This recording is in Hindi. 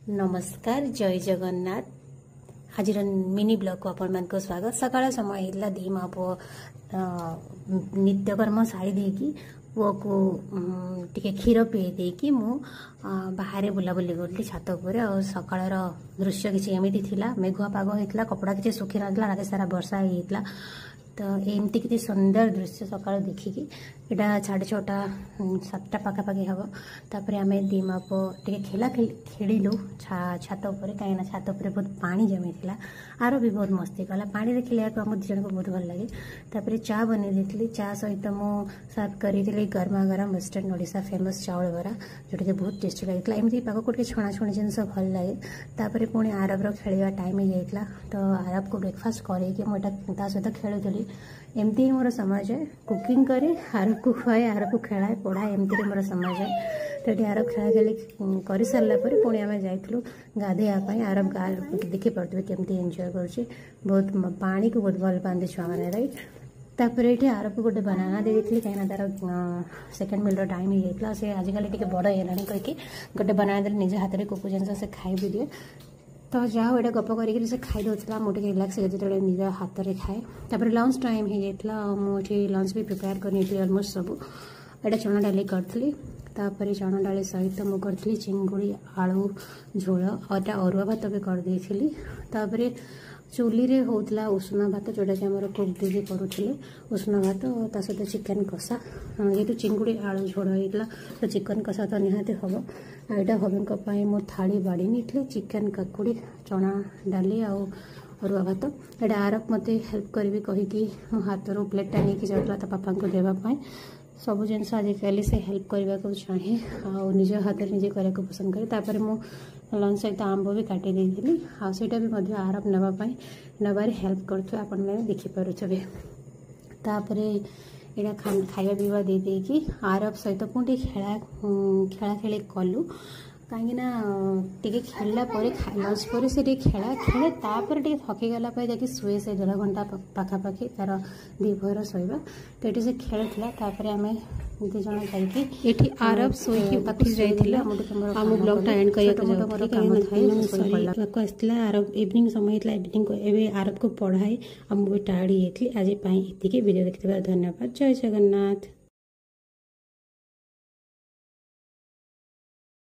नमस्कार जय जगन्नाथ आज मिनी ब्लॉग को आपण मान को स्वागत। सकाळ समय होता धीमा पो नित्यकर्म सारी देकी पुओ को टिके क्षीर पी देकी मु बाहर बुलाबुली करली छात उपर। सकाळर दृश्य किसी एमती थिला, मेघुआ पाग होता, कपड़ा किसी सुखी नथिला, रात सारा वर्षा होता। तो एमती किसी सुंदर दृश्य सकाळ देखिकी यहाँ 6:30-7टा पाखापाखि हम। तापर आम दीमा पो टे खेला खेलु छात उपर, कहीं छात उपर बहुत पानी जमी था। आर भी बहुत मस्ती कला, पानी खेल को आम दिजन को बहुत भल लगे। तापर चा बन दी, चा सहित मु सर्व करी गरमा गरम वेस्टर्न ओडिशा फेमस चाउल बरा, जोटा कि बहुत टेस्टी लगे। एमती पाक को छणाछुणी जिनस भल लगे। तापर पुणी आरबर खेलवा टाइम हो जाता, तो आरब को ब्रेकफास्ट करके मुझे सहित खेलुली। एमती ही मोर समय जाए, कुकिंग करे, आरब को खुआए, आरब को खेलाए, पढ़ाए, एमती मोर समय जाए। तो ये आरब खेला खेली कर सारापर पुणी आम जाइलु गाधेवाई। आरब गा देखी पारे केमती एंजॉय कर, बहुत पानी को बहुत भल पाते छुआ मैंने, राइट। तापर ये आरब को गोटे बनाना दे दी, कहीं तार सेकेंड मिल टाइम हो जाता। से आजिकल टे बड़ है कहीकि गोटे बनाना दे निज हाथ में कोको जिन से खाई भी दिए। तो जाओ ये गप कर खाई दूसरा, मुझे रिलैक्स जो निज हाथ में खाए। तापर लंच टाइम हो जाता, मुझे लंच भी प्रिपेयर कर अलमोस्ट सब। एटा चना डाली करी, तापर चना डाली सहित मुझे करी चिंगुड़ी आलू झोल और अरुआ भात भी करदेली। तापर चूली रे होता उषुना भात, जोटा कि आम कुक दीदी करुले उषुना भात, और सहित चिकेन कषा। जेहतु चिंगुड़ी आलू झोल होता तो चिकेन कषा तो निहाती हम। यहाँ हबी मो थाली बाड़ी नहीं, चिकेन काकुड़ी चना डाली अरुआ भात। यहाँ आरब मत हेल्प करी कहीकि मो हाथ रू प्लेटा नहीं जाऊला तो पापा को देवाई। सब जिन आजिकल से हेल्प करने को चाहे, निज हाथ में निजे करने को पसंद करे। तापर मु लंच सहित आंब भी काटी देती, आईटा भी आरब नापी नबार हेल्प कर आपण देखिपे। तापर यहाँ खाଇବା पीवा दे देकी आरब सहित पुणी खेला खेली कलु, कहीं टे खेलला लंच पर से खेला खेले, तापर टे थकीगला जाकि शुए से 1.5 घंटा पाखापाखि तार दीपहर शोवा। तो ये से खेलुला, तापर आम दिज जाइए आरब शोई आम ब्लॉग एंड करके आरब इवनिंग समय इवनिंग एवं आरब को पढ़ाई आम भी टाड़ी आज ये वीडियो देखते धन्यवाद। जय जगन्नाथ।